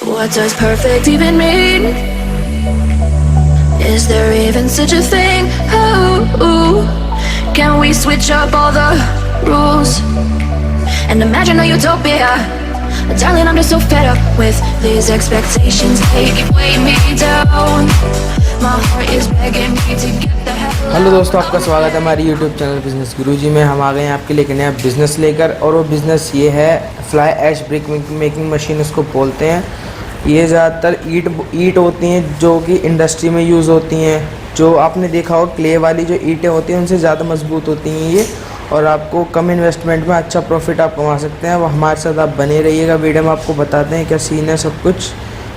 What does perfect even mean? Is there even such a thing? Oh, can we switch up all the rules and imagine a utopia? Darling, I'm just so fed up with these expectations. They weigh me down. My heart is begging me to get the hell out. Hello दोस्तों, आपका स्वागत है हमारे YouTube channel business गुरुजी में। हम आ गए हैं आपके लिए नया बिज़नेस लेकर, और वो बिज़नेस ये है fly ash brick making machine इसको बोलते हैं। ये ज़्यादातर ईंट होती हैं जो कि इंडस्ट्री में यूज़ होती हैं। जो आपने देखा हो क्ले वाली जो ईंटें होती हैं उनसे ज़्यादा मजबूत होती हैं ये, और आपको कम इन्वेस्टमेंट में अच्छा प्रॉफिट आप कमा सकते हैं। वो हमारे साथ आप बने रहिएगा, वीडियो में आपको बताते हैं क्या सीन है, सब कुछ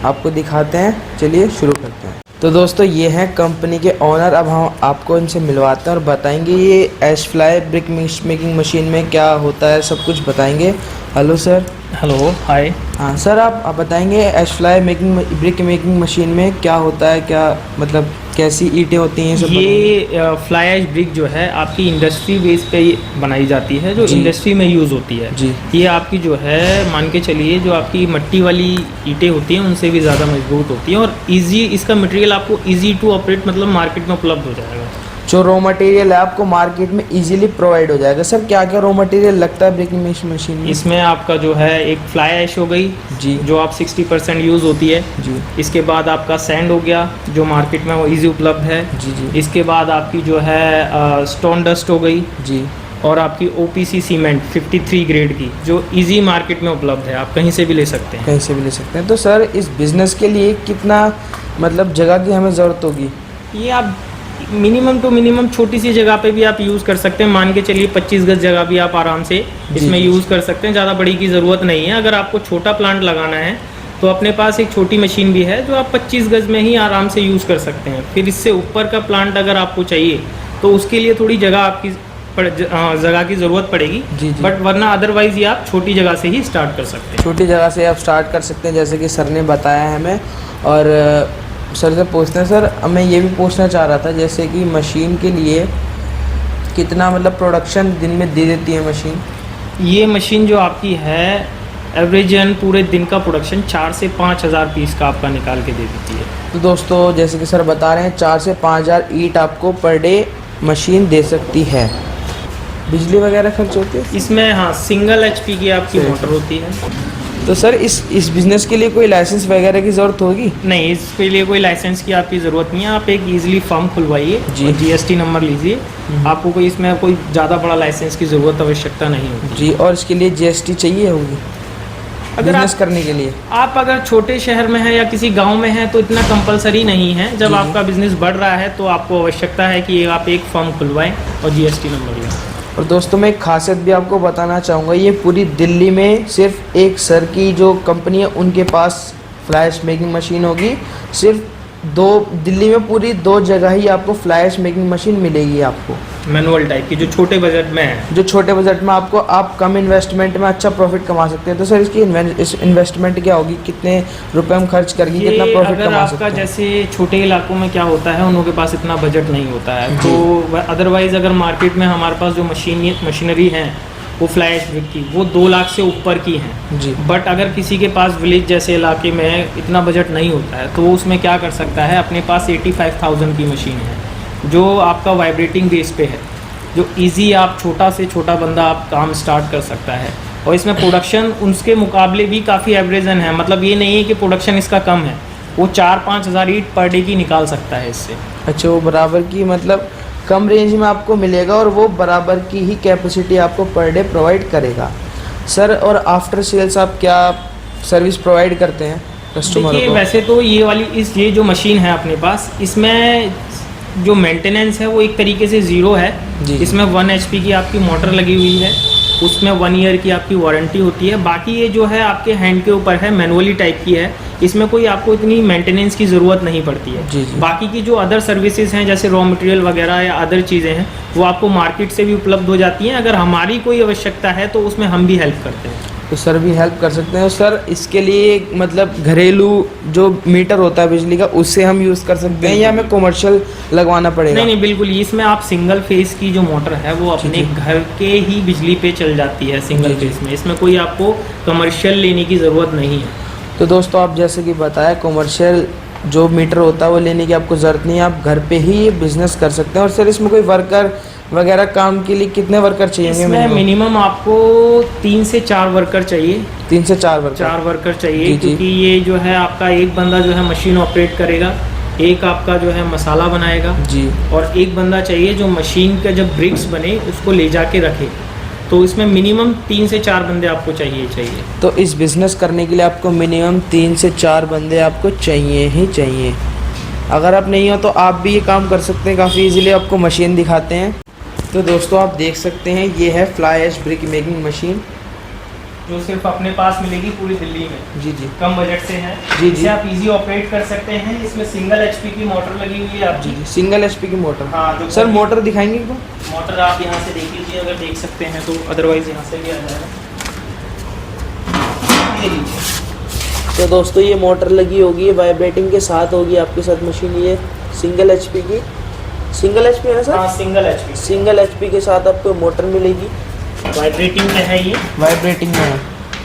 आपको दिखाते हैं। चलिए शुरू करते हैं। तो दोस्तों, ये हैं कंपनी के ओनर। अब हम आपको इनसे मिलवाते हैं और बताएंगे ये ऐश फ्लाई ब्रिक मेकिंग मशीन में क्या होता है, सब कुछ बताएंगे। Hello sir. हेलो, हाय। हाँ सर, आप बताएंगे ऐश फ्लाई ब्रिक मेकिंग मशीन में क्या होता है, क्या मतलब कैसी ईंटें होती हैं सब? ये फ्लाई ऐश ब्रिक जो है आपकी इंडस्ट्री बेस पे बनाई जाती है, जो इंडस्ट्री में यूज़ होती है जी। ये आपकी जो है मान के चलिए जो आपकी मट्टी वाली ईंटें होती हैं उनसे भी ज़्यादा मजबूत होती हैं, और इजी इसका मटेरियल आपको इजी टू ऑपरेट मतलब मार्केट में उपलब्ध हो जाएगा। जो रॉ मटेरियल है आपको मार्केट में इजीली प्रोवाइड हो जाएगा। सर क्या क्या रॉ मटेरियल लगता है ब्रिकिंग मशीन में? इसमें आपका जो है एक फ्लाई ऐश हो गई जी, जो आप 60% यूज़ होती है जी। इसके बाद आपका सैंड हो गया जो मार्केट में वो इजी उपलब्ध है जी जी। इसके बाद आपकी जो है स्टोन डस्ट हो गई जी, और आपकी OPC सीमेंट 53 ग्रेड की जो इजी मार्केट में उपलब्ध है, आप कहीं से भी ले सकते हैं। कहीं से भी ले सकते हैं। तो सर इस बिज़नेस के लिए कितना मतलब जगह की हमें ज़रूरत होगी? ये आप मिनिमम टू मिनिमम छोटी सी जगह पे भी आप यूज़ कर सकते हैं। मान के चलिए 25 गज जगह भी आप आराम से इसमें यूज़ कर सकते हैं। ज़्यादा बड़ी की ज़रूरत नहीं है। अगर आपको छोटा प्लांट लगाना है तो अपने पास एक छोटी मशीन भी है जो आप 25 गज में ही आराम से यूज़ कर सकते हैं। फिर इससे ऊपर का प्लांट अगर आपको चाहिए तो उसके लिए थोड़ी जगह की ज़रूरत पड़ेगी जी। बट वरना अदरवाइज़ ये आप छोटी जगह से ही स्टार्ट कर सकते हैं। छोटी जगह से आप स्टार्ट कर सकते हैं जैसे कि सर ने बताया है हमें। और सर से पूछते हैं, सर मैं ये भी पूछना चाह रहा था जैसे कि मशीन के लिए कितना मतलब प्रोडक्शन दिन में दे देती है मशीन? ये मशीन जो आपकी है एवरेजन पूरे दिन का प्रोडक्शन 4 से 5 हज़ार पीस का आपका निकाल के दे देती है। तो दोस्तों जैसे कि सर बता रहे हैं 4 से 5 हज़ार ईंट आपको पर डे मशीन दे सकती है। बिजली वगैरह खर्च होती है इसमें? हाँ, सिंगल HP की आपकी मोटर होती है। तो सर इस बिज़नेस के लिए कोई लाइसेंस वगैरह की ज़रूरत होगी? नहीं, इसके लिए कोई लाइसेंस की आपकी ज़रूरत नहीं है। आप एक ईजिली फर्म खुलवाइए जी। GST नंबर लीजिए। आपको कोई इसमें कोई ज़्यादा बड़ा लाइसेंस की ज़रूरत आवश्यकता नहीं होगी जी। और इसके लिए GST चाहिए होगी अगर बिजनेस आप करने के लिए? आप अगर छोटे शहर में हैं या किसी गांव में हैं तो इतना कंपलसरी नहीं है। जब आपका बिजनेस बढ़ रहा है तो आपको आवश्यकता है कि आप एक फर्म खुलवाएं और GST नंबर लें। और दोस्तों मैं एक खासियत भी आपको बताना चाहूँगा, ये पूरी दिल्ली में सिर्फ एक सर की जो कंपनी है उनके पास फ्लैश मेकिंग मशीन होगी। सिर्फ दिल्ली में पूरी 2 जगह ही आपको फ्लैश मेकिंग मशीन मिलेगी आपको, मैनुअल टाइप की जो छोटे बजट में है। जो छोटे बजट में आपको आप कम इन्वेस्टमेंट में अच्छा प्रॉफिट कमा सकते हैं। तो सर इसकी इन्वेस्टमेंट क्या होगी, कितने रुपए हम खर्च करके कितना प्रॉफिट कमा सकते हैं? जैसे छोटे इलाकों में क्या होता है उन लोगों के पास इतना बजट नहीं होता है, तो अदरवाइज अगर मार्केट में हमारे पास जो मशीनरी हैं वो फ्लाई ऐश ब्रिक की वो 2 लाख से ऊपर की हैं जी। बट अगर किसी के पास विलेज जैसे इलाके में इतना बजट नहीं होता है तो वो उसमें क्या कर सकता है, अपने पास 85,000 की मशीन है जो आपका वाइब्रेटिंग बेस पे है, जो इजी आप छोटा से छोटा बंदा आप काम स्टार्ट कर सकता है। और इसमें प्रोडक्शन उसके मुकाबले भी काफ़ी एवरेजन है। मतलब ये नहीं है कि प्रोडक्शन इसका कम है, वो 4-5 हज़ार ईंट पर डे की निकाल सकता है इससे। अच्छा, वो बराबर की मतलब कम रेंज में आपको मिलेगा और वो बराबर की ही कैपेसिटी आपको पर डे प्रोवाइड करेगा। सर और आफ्टर सेल्स आप क्या सर्विस प्रोवाइड करते हैं कस्टमर को? वैसे तो ये जो मशीन है अपने पास, इसमें जो मेंटेनेंस है वो एक तरीके से ज़ीरो है जी। इसमें 1 HP की आपकी मोटर लगी हुई है, उसमें 1 ईयर की आपकी वारंटी होती है। बाकी ये जो है आपके हैंड के ऊपर है, मैनुअली टाइप की है, इसमें कोई आपको इतनी मेंटेनेंस की ज़रूरत नहीं पड़ती है जी जी। बाकी की जो अदर सर्विसेज हैं जैसे रॉ मटेरियल वगैरह या अदर चीज़ें हैं वो आपको मार्केट से भी उपलब्ध हो जाती हैं। अगर हमारी कोई आवश्यकता है तो उसमें हम भी हेल्प करते हैं। तो सर भी हेल्प कर सकते हैं। सर इसके लिए मतलब घरेलू जो मीटर होता है बिजली का उससे हम यूज़ कर सकते हैं या हमें कमर्शियल लगवाना पड़ेगा? नहीं, बिल्कुल। इसमें आप सिंगल फेस की जो मोटर है वो अपने घर के ही बिजली पे चल जाती है सिंगल फेस में। इसमें कोई आपको कमर्शियल लेने की ज़रूरत नहीं है। तो दोस्तों आप जैसे कि बताया कमर्शियल जो मीटर होता है वो लेने की आपको ज़रूरत नहीं है, आप घर पे ही ये बिज़नेस कर सकते हैं। और सर इसमें कोई वर्कर वगैरह काम के लिए कितने वर्कर चाहिए? इसमें मिनिमम आपको 3 से 4 वर्कर चाहिए। 3 से 4 वर्कर? 4 वर्कर चाहिए जी, क्योंकि ये जो है आपका एक बंदा जो है मशीन ऑपरेट करेगा, एक आपका जो है मसाला बनाएगा जी, और एक बंदा चाहिए जो मशीन का जब ब्रिक्स बने उसको ले जाके रखे। तो इसमें मिनिमम 3 से 4 बंदे आपको चाहिए। तो इस बिज़नेस करने के लिए आपको मिनिमम 3 से 4 बंदे आपको चाहिए ही चाहिए। अगर आप नहीं हो तो आप भी ये काम कर सकते हैं काफ़ी इजीली। आपको मशीन दिखाते हैं। तो दोस्तों आप देख सकते हैं ये है fly ash brick making machine, जो सिर्फ अपने पास मिलेगी पूरी दिल्ली में। जी जी, कम बजट से है। जी, इसे आप इजी ऑपरेट कर सकते हैं। इसमें सिंगल एचपी की मोटर लगी हुई है आपकी। जी, सिंगल एचपी की मोटर। हाँ, सर मोटर दिखाएंगे एक बार? मोटर आप यहाँ से देख लीजिए, अगर देख सकते हैं तो, अदरवाइज यहाँ से भी आ जाएगा। ये लीजिए। तो दोस्तों ये मोटर लगी होगी, वाइब्रेटिंग के साथ होगी आपके साथ मशीन। ये सिंगल एचपी की, सिंगल एचपी है ना सर? हाँ, सिंगल एचपी। सिंगल एचपी के साथ आपको मोटर मिलेगी। वाइब्रेटिंग में है ये, वाइब्रेटिंग में है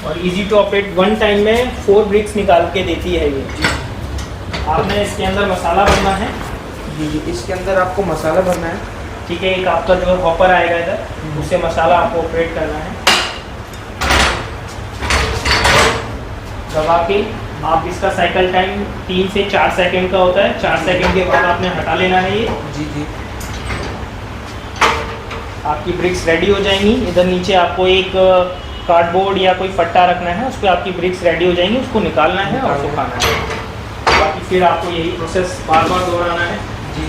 और इजी टू ऑपरेट। 1 टाइम में 4 ब्रिक्स निकाल के देती है ये। आपने इसके अंदर मसाला भरना है। जी जी, इसके अंदर आपको मसाला भरना है। ठीक है, एक आपका जो हॉपर आएगा इधर, उससे मसाला आपको ऑपरेट करना है। दबा के आप इसका साइकिल टाइम 3 से 4 सेकंड का होता है। 4 सेकंड के बाद आपने हटा लेना है ये। जी जी, आपकी ब्रिक्स रेडी हो जाएंगी। इधर नीचे आपको एक कार्डबोर्ड या कोई फट्टा रखना है, उस पर आपकी ब्रिक्स रेडी हो जाएंगी। उसको निकालना है और सुखाना है। बाकी फिर आपको यही प्रोसेस बार बार दोहराना है। जी,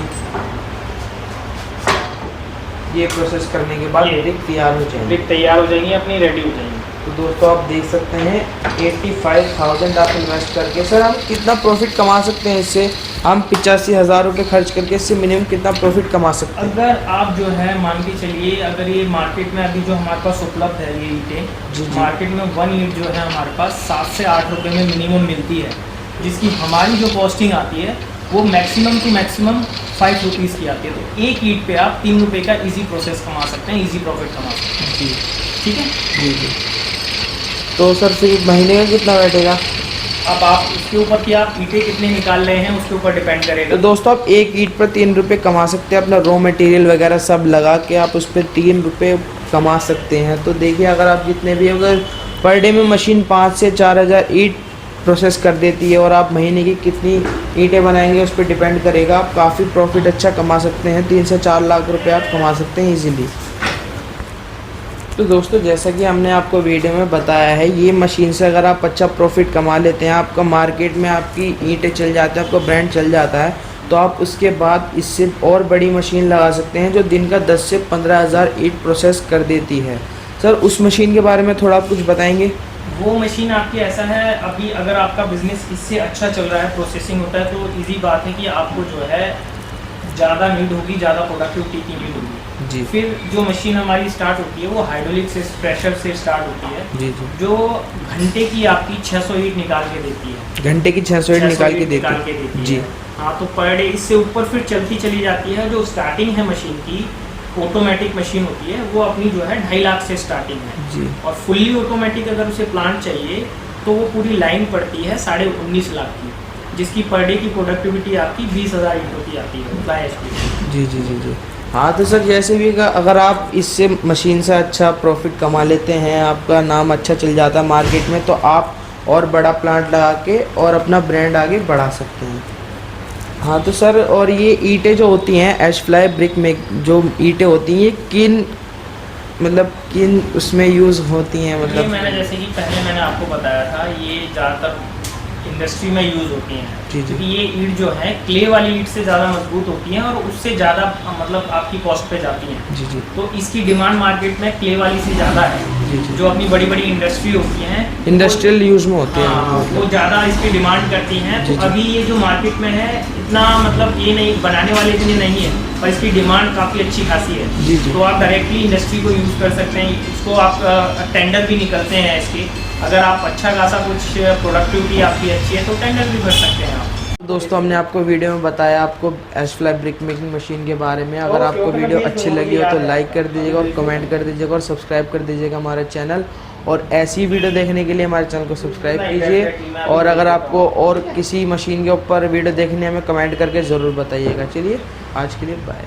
ये प्रोसेस करने के बाद ब्रिक तैयार हो जाएगी। ब्रिक तैयार हो जाएंगी, अपनी रेडी हो जाएंगी। तो दोस्तों आप देख सकते हैं 85,000 आप इन्वेस्ट करके सर हम कितना प्रॉफिट कमा सकते हैं इससे? हम 85,000 रुपये खर्च करके इससे मिनिमम कितना प्रॉफिट कमा सकते हैं? अगर आप जो है मान के चलिए, अगर ये मार्केट में अभी जो हमारे पास उपलब्ध है ये ईंटें, जी। मार्केट में 1 ईंट जो है हमारे पास 7 से 8 रुपये में मिनिमम मिलती है, जिसकी हमारी जो कॉस्टिंग आती है वो मैक्सिमम टू मैक्सिमम 5 रुपीज़ की आती है। तो एक ईंट पे आप 3 रुपये का ईजी प्रोसेस कमा सकते हैं, ईजी प्रॉफिट कमा सकते हैं। जी, ठीक है जी जी। तो सर फिर महीने का कितना बैठेगा? अब आप उसके ऊपर कि आप ईंटें कितने निकाल रहे हैं उसके ऊपर डिपेंड करेगा। तो दोस्तों आप एक ईंट पर 3 रुपये कमा सकते हैं। अपना रॉ मटेरियल वगैरह सब लगा के आप उस पर 3 रुपये कमा सकते हैं। तो देखिए अगर आप जितने भी, अगर पर डे में मशीन 5 से 4,000 ईंट प्रोसेस कर देती है और आप महीने की कितनी ईंटें बनाएंगे उस पर डिपेंड करेगा। आप काफ़ी प्रॉफिट अच्छा कमा सकते हैं। 3 से 4 लाख रुपए आप कमा सकते हैं ईजीली। तो दोस्तों जैसा कि हमने आपको वीडियो में बताया है, ये मशीन से अगर आप अच्छा प्रॉफिट कमा लेते हैं, आपका मार्केट में आपकी ईंटें चल जाते हैं, आपका ब्रांड चल जाता है, तो आप उसके बाद इससे और बड़ी मशीन लगा सकते हैं जो दिन का 10 से 15,000 ईंट प्रोसेस कर देती है। सर उस मशीन के बारे में थोड़ा आप कुछ बताएंगे? वो मशीन आपकी ऐसा है, अभी अगर आपका बिजनेस इससे अच्छा चल रहा है, प्रोसेसिंग होता है, तो इजी बात है कि आपको जो है ज़्यादा नीड होगी, ज़्यादा प्रोडक्टिविटी की नीड होगी जी। फिर जो मशीन हमारी स्टार्ट होती है वो हाइड्रोलिक से, प्रेशर से स्टार्ट होती है जी जी, जो घंटे की आपकी 600 ईंट निकाल के देती है। घंटे की 600 ईंट निकाल के देती है जी। हाँ, तो पर डे इससे ऊपर फिर चलती चली जाती है। जो स्टार्टिंग है मशीन की, ऑटोमेटिक मशीन होती है, वो अपनी जो है 2.5 लाख से स्टार्टिंग है जी। और फुल्ली ऑटोमेटिक अगर उसे प्लांट चाहिए तो वो पूरी लाइन पड़ती है 19.5 लाख की, जिसकी पर डे की प्रोडक्टिविटी आपकी 20,000 ईंटों की आती है फ्लाई ऐश की। जी जी जी जी। हाँ तो सर जैसे भी अगर आप इससे मशीन से अच्छा प्रॉफिट कमा लेते हैं, आपका नाम अच्छा चल जाता है मार्केट में, तो आप और बड़ा प्लांट लगा के और अपना ब्रांड आगे बढ़ा सकते हैं। हाँ तो सर, और ये ईंटें जो होती हैं ऐश फ्लाई ब्रिक में जो ईंटें होती हैं, ये किन उसमें यूज़ होती हैं? ये मतलब मैंने जैसे कि पहले मैंने आपको बताया था, ये ज़्यादातर इंडस्ट्री में यूज़ होती हैं, जी जी। क्योंकि ये ईंट जो है क्ले वाली ईंट से ज़्यादा मजबूत होती हैं और उससे ज़्यादा मतलब आपकी कॉस्ट पे जाती हैं। जी जी तो इसकी डिमांड मार्केट में क्ले वाली से ज़्यादा है। जी जी। जो अपनी बड़ी बड़ी इंडस्ट्री होती हैं, इंडस्ट्रियल यूज़ में होती हाँ, हैं, वो ज़्यादा इसकी डिमांड करती हैं। जी तो जी। अभी ये जो मार्केट में है इतना मतलब ये नहीं, बनाने वाले के लिए नहीं है, पर इसकी डिमांड काफ़ी अच्छी खासी है। जी जी। तो आप डायरेक्टली इंडस्ट्री को यूज़ कर सकते हैं। इसको आप टेंडर भी निकलते हैं इसके, अगर आप अच्छा खासा कुछ प्रोडक्टिविटी आपकी अच्छी है तो टेंडर भी भर सकते हैं आप। दोस्तों हमने आपको वीडियो में बताया आपको ऐश फ्लाई ब्रिक मेकिंग मशीन के बारे में। अगर आपको वीडियो अच्छी लगी हो तो लाइक कर दीजिएगा और कमेंट कर दीजिएगा और सब्सक्राइब कर दीजिएगा हमारा चैनल। और ऐसी वीडियो देखने के लिए हमारे चैनल को सब्सक्राइब कीजिए। और अगर आपको और किसी मशीन के ऊपर वीडियो देखने हमें कमेंट करके ज़रूर बताइएगा। चलिए आज के लिए बाय।